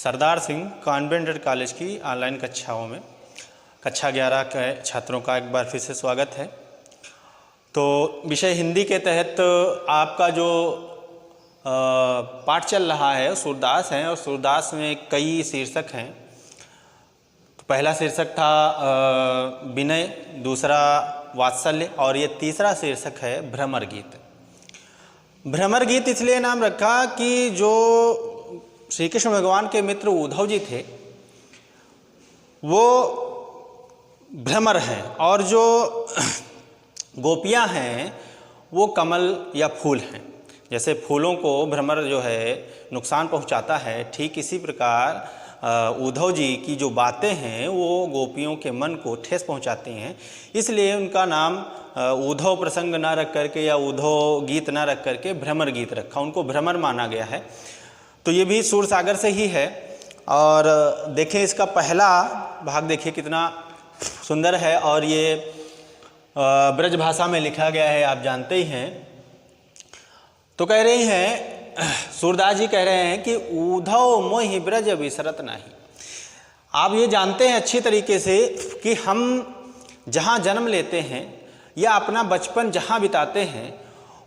Sardar Singh convent college की online कक्षाओं में कक्षा 11 के छात्रों का एक बार फिर से स्वागत है। तो विषय हिंदी के तहत आपका जो पाठ चल रहा है सूरदास है, और सूरदास में कई शीर्षक हैं। तो पहला शीर्षक था विनय, दूसरा वात्सल्य, और ये तीसरा शीर्षक है भ्रमर गीत। भ्रमर गीत इसलिए नाम रखा कि जो श्री कृष्ण भगवान के मित्र उद्धव जी थे वो भ्रमर हैं, और जो गोपियां हैं वो कमल या फूल हैं। जैसे फूलों को भ्रमर जो है नुकसान पहुंचाता है, ठीक इसी प्रकार उद्धव जी की जो बातें हैं वो गोपियों के मन को ठेस पहुंचाती हैं। इसलिए उनका नाम उद्धव प्रसंग ना रख करके या उद्धव गीत ना रख करके भ्रमर गीत रखा, उनको भ्रमर माना गया है। तो ये भी सूरसागर से ही है। और देखें इसका पहला भाग देखिए कितना सुंदर है, और ये ब्रज भाषा में लिखा गया है, आप जानते ही हैं। तो कह रही हैं, सूरदास जी कह रहे हैं कि उद्धव मोहि ब्रज विसरत नाही। आप ये जानते हैं अच्छी तरीके से कि हम जहाँ जन्म लेते हैं या अपना बचपन जहाँ बिताते हैं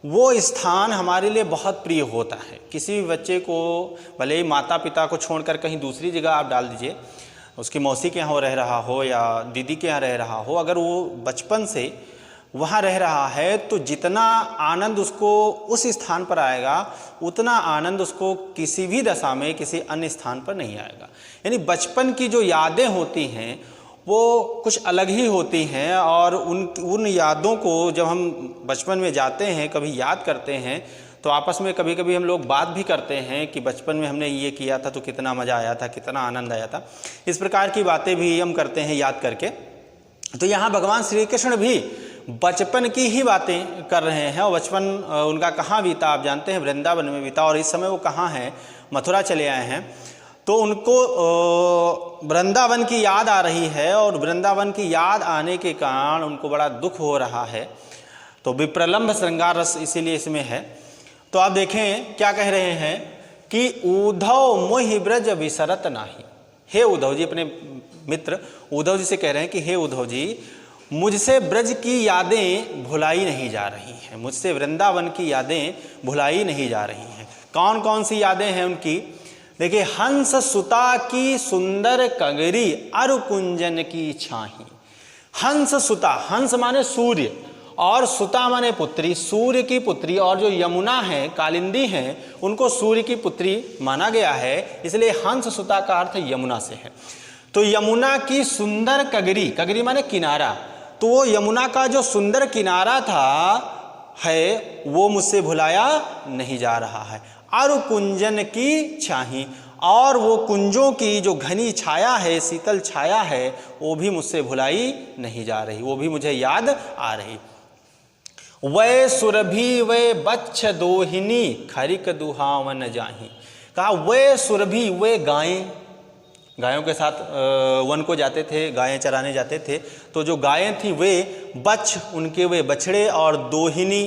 वो स्थान हमारे लिए बहुत प्रिय होता है। किसी भी बच्चे को भले ही माता पिता को छोड़कर कहीं दूसरी जगह आप डाल दीजिए, उसकी मौसी के यहाँ रह रहा हो या दीदी के यहाँ रह रहा हो, अगर वो बचपन से वहाँ रह रहा है तो जितना आनंद उसको उस स्थान पर आएगा उतना आनंद उसको किसी भी दशा में किसी अन्य स्थान पर नहीं आएगा। यानी बचपन की जो यादें होती हैं वो कुछ अलग ही होती हैं, और उन यादों को जब हम बचपन में जाते हैं कभी याद करते हैं तो आपस में कभी कभी हम लोग बात भी करते हैं कि बचपन में हमने ये किया था तो कितना मज़ा आया था, कितना आनंद आया था। इस प्रकार की बातें भी हम करते हैं याद करके। तो यहाँ भगवान श्री कृष्ण भी बचपन की ही बातें कर रहे हैं, और बचपन उनका कहाँ बीता आप जानते हैं, वृंदावन में बीता, और इस समय वो कहाँ हैं, मथुरा चले आए हैं। तो उनको वृंदावन की याद आ रही है, और वृंदावन की याद आने के कारण उनको बड़ा दुख हो रहा है। तो विप्रलंभ श्रृंगार रस इसीलिए इसमें है। तो आप देखें क्या कह रहे हैं कि उद्धव मोहि ब्रज विसरत नाही। हे उद्धव जी, अपने मित्र उद्धव जी से कह रहे हैं कि हे उद्धव जी, मुझसे ब्रज की यादें भुलाई नहीं जा रही हैं, मुझसे वृंदावन की यादें भुलाई नहीं जा रही हैं। कौन कौन सी यादें हैं उनकी? देखिए, हंस सुता की सुंदर कगरी अरु कुंजन की छाही। हंस सुता, हंस माने सूर्य और सुता माने पुत्री, सूर्य की पुत्री, और जो यमुना है कालिंदी हैं उनको सूर्य की पुत्री माना गया है, इसलिए हंस सुता का अर्थ यमुना से है। तो यमुना की सुंदर कगरी, कगरी माने किनारा, तो वो यमुना का जो सुंदर किनारा था है वो मुझसे भुलाया नहीं जा रहा है। अरु कुंजन की छाही, और वो कुंजों की जो घनी छाया है, शीतल छाया है, वो भी मुझसे भुलाई नहीं जा रही, वो भी मुझे याद आ रही। वै सुरभि वै बच्छ दोहिनी खरिक दुहावन जाही। कहा वै सुरभि, वे गायें, गायों के साथ वन को जाते थे, गायें चराने जाते थे। तो जो गायें थी वे बच्छ, उनके वे बछड़े, और दोहिनी,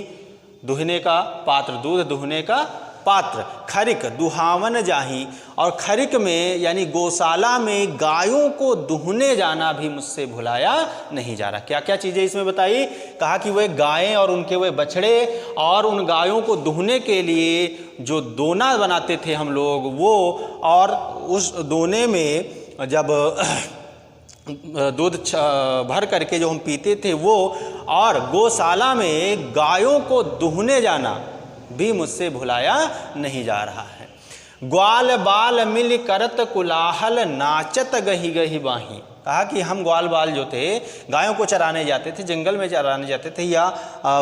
दुहने का पात्र, दूध दुहने का पात्र, खरिक दुहावन जाही, और खरिक में यानी गौशाला में गायों को दुहने जाना भी मुझसे भुलाया नहीं जा रहा। क्या क्या चीज़ें इसमें बताई? कहा कि वे गायें और उनके वे बछड़े, और उन गायों को दुहने के लिए जो दोना बनाते थे हम लोग वो, और उस दोने में जब दूध भर करके जो हम पीते थे वो, और गौशाला में गायों को दुहने जाना भी मुझसे भुलाया नहीं जा रहा है। ग्वाल बाल मिल करत कुलाहल नाचत गही गही बाही। कहा कि हम ग्वाल बाल जो थे गायों को चराने जाते थे, जंगल में चराने जाते थे या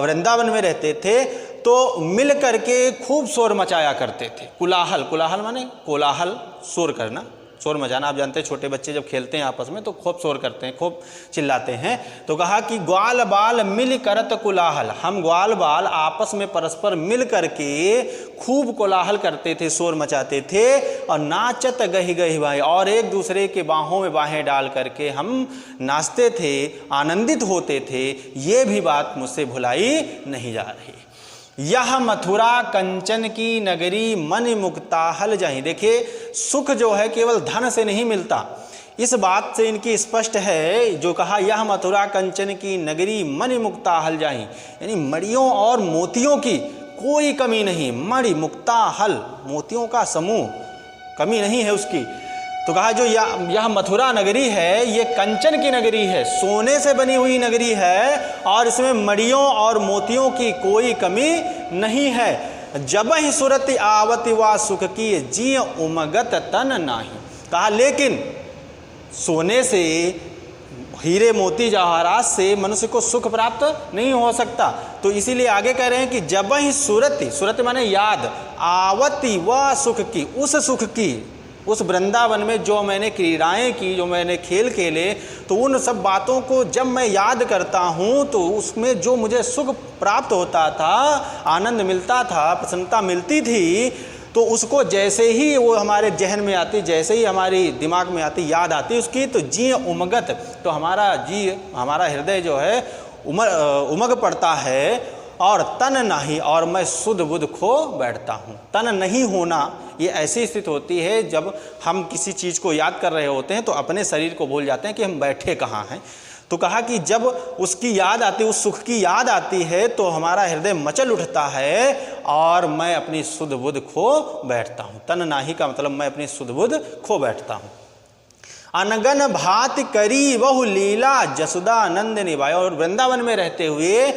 वृंदावन में रहते थे, तो मिल करके खूब शोर मचाया करते थे। कुलाहल, कुलाहल माने कोलाहल, शोर करना, शोर मचाना। आप जानते हैं छोटे बच्चे जब खेलते हैं आपस में तो खूब शोर करते हैं, खूब चिल्लाते हैं। तो कहा कि ग्वाल बाल मिल करत कुलाहल, हम ग्वाल बाल आपस में परस्पर मिल करके खूब कोलाहल करते थे, शोर मचाते थे। और नाचत गही गही बाही, और एक दूसरे के बाहों में बाहें डाल करके हम नाचते थे, आनंदित होते थे। ये भी बात मुझसे भुलाई नहीं जा रही। यह मथुरा कंचन की नगरी मन मुक्ता हल जाहि। देखिए सुख जो है केवल धन से नहीं मिलता, इस बात से इनकी स्पष्ट है जो कहा यह मथुरा कंचन की नगरी मन मुक्ता हल जाहि, यानी मणियों और मोतियों की कोई कमी नहीं। मणि मुक्ता हल, मोतियों का समूह, कमी नहीं है उसकी। तो कहा जो यह मथुरा नगरी है ये कंचन की नगरी है, सोने से बनी हुई नगरी है और इसमें मणियों और मोतियों की कोई कमी नहीं है। जब ही सुरति आवति वा सुख की जी उमगत तन नाही। कहा लेकिन सोने से, हीरे मोती जवाहरात से मनुष्य को सुख प्राप्त नहीं हो सकता। तो इसीलिए आगे कह रहे हैं कि जब ही सुरति, सुरति माने याद, आवति व सुख की, उस सुख की, उस वृंदावन में जो मैंने क्रीड़ाएं की, जो मैंने खेल खेले, तो उन सब बातों को जब मैं याद करता हूँ तो उसमें जो मुझे सुख प्राप्त होता था, आनंद मिलता था, प्रसन्नता मिलती थी, तो उसको जैसे ही वो हमारे जहन में आती, जैसे ही हमारी दिमाग में आती, याद आती उसकी, तो जी उमगत, तो हमारा हृदय जो है उमग पड़ता है और तन नहीं, और मैं शुद्ध बुद्ध खो बैठता हूँ। तन नहीं होना ये ऐसी स्थिति होती है जब हम किसी चीज़ को याद कर रहे होते हैं तो अपने शरीर को भूल जाते हैं कि हम बैठे कहाँ हैं। तो कहा कि जब उसकी याद आती, उस सुख की याद आती है तो हमारा हृदय मचल उठता है और मैं अपनी शुद्ध बुद्ध खो बैठता हूँ। तन नाही का मतलब मैं अपनी शुद्ध बुद्ध खो बैठता हूँ। अनगन भांति करी बहु लीला जसुदानंद निभाए। और वृंदावन में रहते हुए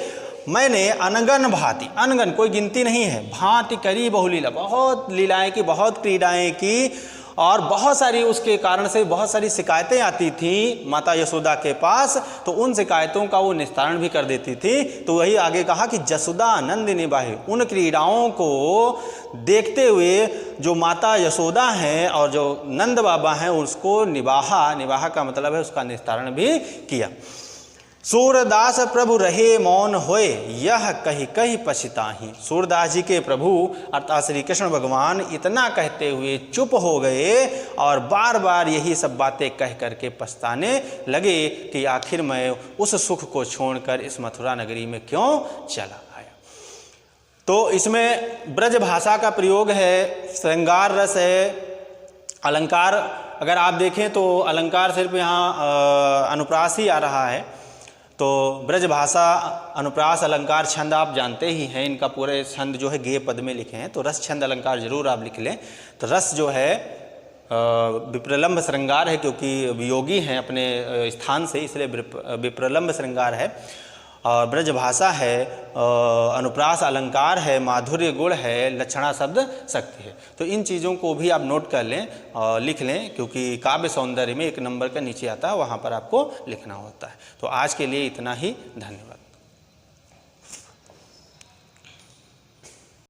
मैंने अनगन भांति, अनगन कोई गिनती नहीं है, भांति करी बहु लीला, बहुत लीलाएं की, बहुत क्रीड़ाएं की, और बहुत सारी उसके कारण से बहुत सारी शिकायतें आती थी माता यशोदा के पास, तो उन शिकायतों का वो निस्तारण भी कर देती थी। तो वही आगे कहा कि जसुदानंद निभाए, उन क्रीड़ाओं को देखते हुए जो माता यशोदा हैं और जो नंद बाबा हैं उसको निवाहा का मतलब है उसका निस्तारण भी किया। सूरदास प्रभु रहे मौन होए यह कही कही पछताहि। सूरदास जी के प्रभु अर्थात श्री कृष्ण भगवान इतना कहते हुए चुप हो गए और बार बार यही सब बातें कह करके पछताने लगे कि आखिर मैं उस सुख को छोड़कर इस मथुरा नगरी में क्यों चला आया। तो इसमें ब्रज भाषा का प्रयोग है, श्रृंगार रस है, अलंकार अगर आप देखें तो अलंकार सिर्फ यहाँ अनुप्रास ही आ रहा है। तो ब्रज भाषा, अनुप्रास, अलंकार, छंद आप जानते ही हैं, इनका पूरे छंद जो है गेय पद में लिखे हैं। तो रस छंद अलंकार जरूर आप लिख लें। तो रस जो है विप्रलंब श्रृंगार है, क्योंकि वियोगी हैं अपने स्थान से, इसलिए विप्रलंब श्रृंगार है। और ब्रज भाषा है, अनुप्रास अलंकार है, माधुर्य गुण है, लक्षणा शब्द शक्ति है। तो इन चीज़ों को भी आप नोट कर लें और लिख लें, क्योंकि काव्य सौंदर्य में 1 नंबर का नीचे आता है, वहाँ पर आपको लिखना होता है। तो आज के लिए इतना ही, धन्यवाद।